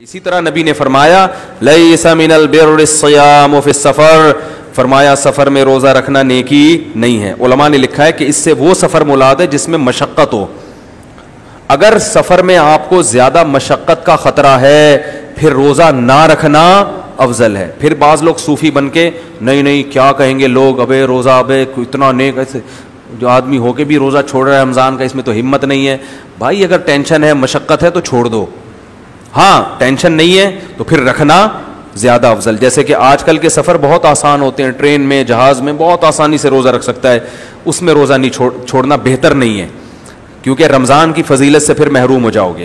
اسی طرح نبی نے فرمایا لیس من البر الصیام فی السفر، فرمایا سفر میں روزہ رکھنا نیکی نہیں ہے۔ علماء نے لکھا ہے کہ اس سے وہ سفر مراد ہے جس میں مشقت ہو۔ اگر سفر میں آپ کو زیادہ مشقت کا خطرہ ہے پھر روزہ نہ رکھنا افضل ہے۔ پھر بعض لوگ صوفی بن کے نہیں کیا کہیں گے لوگ، ابے روزہ ابے اتنا نیک، ایسے جو آدمی ہو کے بھی روزہ چھوڑ رہا ہے رمضان کا، اس میں تو ہمت نہیں ہے۔ بھائی اگر ٹینشن ہے مشقت ہے تو چھوڑ دو، ہاں ٹینشن نہیں ہے تو پھر رکھنا زیادہ افضل۔ جیسے کہ آج کل کے سفر بہت آسان ہوتے ہیں، ٹرین میں جہاز میں بہت آسانی سے روزہ رکھ سکتا ہے، اس میں روزہ نہیں چھوڑنا بہتر نہیں ہے، کیونکہ رمضان کی فضیلت سے پھر محروم ہو جاؤ گے۔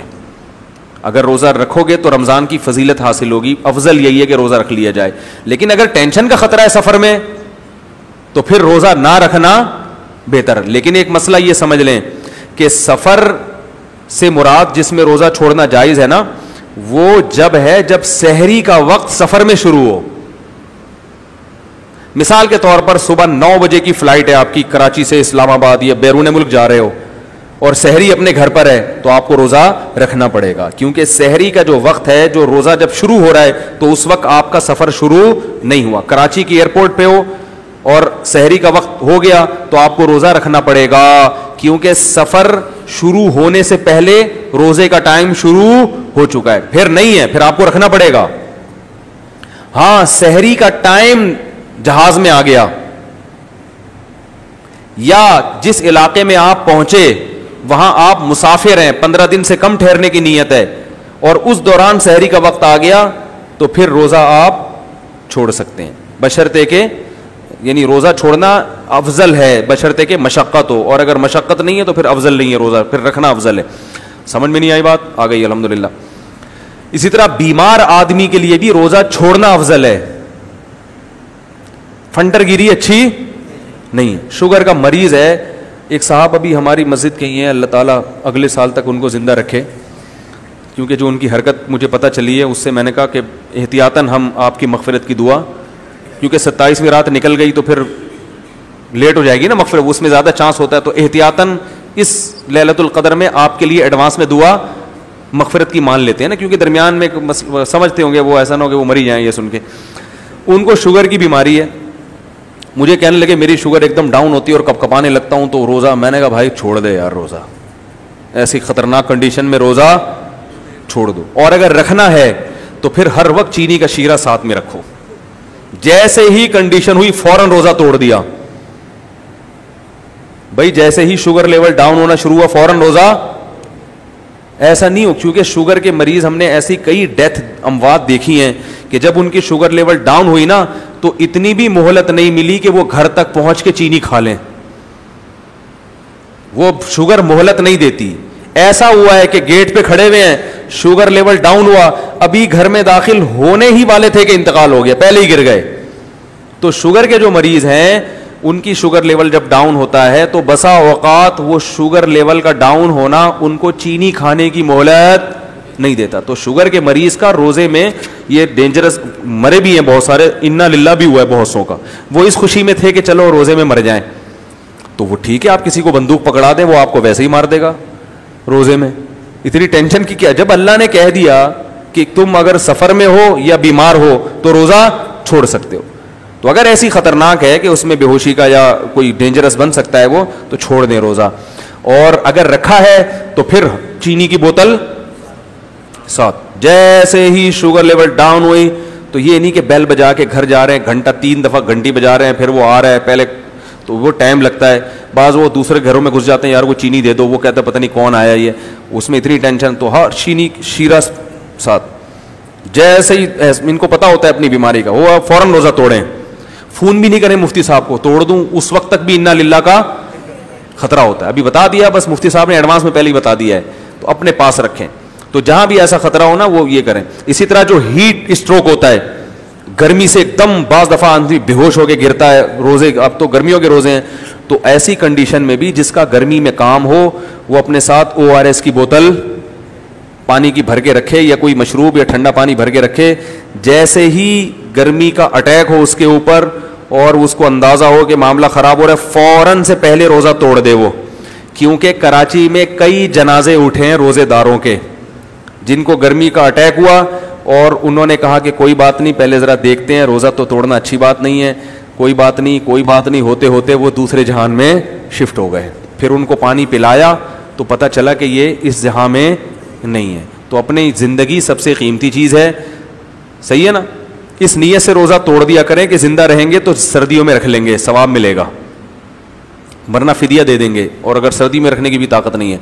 اگر روزہ رکھو گے تو رمضان کی فضیلت حاصل ہوگی، افضل یہی ہے کہ روزہ رکھ لیا جائے۔ لیکن اگر ٹینشن کا خطرہ ہے سفر میں تو پھر روزہ نہ رکھنا بہتر۔ لیکن ایک مسئلہ یہ سمجھ لیں کہ سفر سے مراد جس میں روزہ چھوڑنا جائز ہے نا، وہ جب ہے جب سحری کا وقت سفر میں شروع ہو۔ مثال کے طور پر صبح 9 بجے کی فلائٹ ہے آپ کی کراچی سے اسلام آباد یا بیرون ملک جا رہے ہو اور سحری اپنے گھر پر ہے تو آپ کو روزہ رکھنا پڑے گا، کیونکہ سحری کا جو وقت ہے، جو روزہ جب شروع ہو رہا ہے تو اس وقت آپ کا سفر شروع نہیں ہوا۔ کراچی کی ایئرپورٹ پہ ہو اور سحری کا وقت ہو گیا تو آپ کو روزہ رکھنا پڑے گا، کیونکہ سفر شروع ہونے سے پہلے روزے کا ٹائم شروع ہو چکا ہے۔ پھر نہیں ہے، پھر آپ کو رکھنا پڑے گا۔ ہاں سحری کا ٹائم جہاز میں آ گیا یا جس علاقے میں آپ پہنچے وہاں آپ مسافر ہیں، 15 دن سے کم ٹھہرنے کی نیت ہے اور اس دوران سحری کا وقت آ گیا تو پھر روزہ آپ چھوڑ سکتے ہیں، بشرطے کہ یعنی روزہ چھوڑنا افضل ہے بشرطے کہ مشقت ہو، اور اگر مشقت نہیں ہے تو پھر افضل نہیں ہے روزہ، پھر رکھنا افضل ہے۔ سمجھ میں نہیں آئی بات؟ آ گئی الحمدللہ۔ اسی طرح بیمار آدمی کے لیے بھی روزہ چھوڑنا افضل ہے، فنٹر گیری اچھی نہیں۔ شوگر کا مریض ہے، ایک صاحب ابھی ہماری مسجد کے ہی ہیں، اللہ تعالیٰ اگلے سال تک ان کو زندہ رکھے، کیونکہ جو ان کی حرکت مجھے پتہ چلی ہے اس سے میں نے کہا کہ احتیاطاً ہم آپ کی مغفرت کی دعا، کیونکہ 27ویں رات نکل گئی تو پھر لیٹ ہو جائے گی نا مغفرت، اس میں زیادہ چانس ہوتا ہے، تو احتیاطاً اس لیلۃ القدر میں آپ کے لیے ایڈوانس میں دعا مغفرت کی مان لیتے ہیں نا، کیونکہ درمیان میں سمجھتے ہوں گے وہ ایسا نہ ہو کہ وہ مری جائیں یہ سن کے۔ ان کو شوگر کی بیماری ہے، مجھے کہنے لگے میری شوگر ایک دم ڈاؤن ہوتی ہے اور کپ کپانے لگتا ہوں تو روزہ، میں نے کہا بھائی چھوڑ دے یار روزہ، ایسی خطرناک کنڈیشن میں روزہ چھوڑ دو، اور اگر رکھنا ہے تو پھر ہر وقت چینی کا شیرہ ساتھ میں رکھو۔ جیسے ہی کنڈیشن ہوئی فوراً روزہ توڑ دیا، بھائی جیسے ہی شوگر لیول ڈاؤن ہونا شروع ہوا فوراً روزہ، ایسا نہیں ہو، کیونکہ شوگر کے مریض ہم نے ایسی کئی ڈیتھ اموات دیکھی ہیں کہ جب ان کی شوگر لیول ڈاؤن ہوئی نا تو اتنی بھی مہلت نہیں ملی کہ وہ گھر تک پہنچ کے چینی کھا لیں، وہ شوگر مہلت نہیں دیتی۔ ایسا ہوا ہے کہ گیٹ پہ کھڑے ہوئے ہیں، شوگر لیول ڈاؤن ہوا، ابھی گھر میں داخل ہونے ہی والے تھے کہ انتقال ہو گیا، پہلے ہی گر گئے۔ تو شوگر کے جو مریض ہیں ان کی شوگر لیول جب ڈاؤن ہوتا ہے تو بسا اوقات وہ شوگر لیول کا ڈاؤن ہونا ان کو چینی کھانے کی مہلت نہیں دیتا۔ تو شوگر کے مریض کا روزے میں یہ ڈینجرس، مرے بھی ہیں بہت سارے، انا للہ بھی ہوا ہے بہت سو کا، وہ اس خوشی میں تھے کہ چلو روزے میں مر جائیں، تو وہ ٹھیک ہے، آپ کسی کو بندوق پکڑا دیں وہ آپ کو ویسے ہی مار دے گا روزے میں، اتنی ٹینشن کی کیا؟ جب اللہ نے کہہ دیا کہ تم اگر سفر میں ہو یا بیمار ہو تو روزہ چھوڑ سکتے ہو، تو اگر ایسی خطرناک ہے کہ اس میں بے ہوشی کا یا کوئی ڈینجرس بن سکتا ہے وہ، تو چھوڑ دیں روزہ۔ اور اگر رکھا ہے تو پھر چینی کی بوتل ساتھ، جیسے ہی شوگر لیول ڈاؤن ہوئی تو یہ نہیں کہ بیل بجا کے گھر جا رہے ہیں، گھنٹہ 3 دفعہ گھنٹی بجا رہے ہیں پھر وہ آ رہا ہے، پہلے تو وہ ٹائم لگتا ہے، بعض وہ دوسرے گھروں میں گھس جاتے ہیں، یار وہ چینی دے دو، وہ کہتا ہے پتہ نہیں کون آیا یہ، اس میں اتنی ٹینشن، تو ہر چینی شیرہ ساتھ، جیسے ہی ان کو پتہ ہوتا ہے اپنی بیماری کا وہ فوراً روزہ توڑیں، فون بھی نہیں کریں مفتی صاحب کو توڑ دوں، اس وقت تک بھی انا للہ کا خطرہ ہوتا ہے، ابھی بتا دیا، بس مفتی صاحب نے ایڈوانس میں پہلے ہی بتا دیا ہے، تو اپنے پاس رکھیں، تو جہاں بھی ایسا خطرہ ہو نا وہ یہ کریں۔ اسی طرح جو ہیٹ اسٹروک ہوتا ہے، گرمی سے ایک دم بعض دفعہ آدمی بے ہوش ہو کے گرتا ہے، روزے اب تو گرمیوں کے روزے ہیں، تو ایسی کنڈیشن میں بھی جس کا گرمی میں کام ہو وہ اپنے ساتھ ORS کی بوتل پانی کی بھر کے رکھے یا کوئی مشروب یا ٹھنڈا پانی بھر کے رکھے، جیسے ہی گرمی کا اٹیک ہو اس کے اوپر اور اس کو اندازہ ہو کہ معاملہ خراب ہو رہا ہے فوراً سے پہلے روزہ توڑ دے وہ، کیونکہ کراچی میں کئی جنازے اٹھے ہیں روزے داروں کے جن کو گرمی کا اٹیک ہوا اور انہوں نے کہا کہ کوئی بات نہیں، پہلے ذرا دیکھتے ہیں، روزہ تو توڑنا اچھی بات نہیں ہے، کوئی بات نہیں کوئی بات نہیں، ہوتے ہوتے وہ دوسرے جہان میں شفٹ ہو گئے. پھر ان کو پانی پلایا تو پتہ چلا کہ یہ اس جہاں میں نہیں ہے. تو اپنی زندگی سب سے قیمتی چیز ہے، صحیح ہے نا. اس نیت سے روزہ توڑ دیا کریں کہ زندہ رہیں گے تو سردیوں میں رکھ لیں گے، ثواب ملے گا، ورنہ فدیہ دے دیں گے، اور اگر سردی میں رکھنے کی بھی طاقت نہیں ہے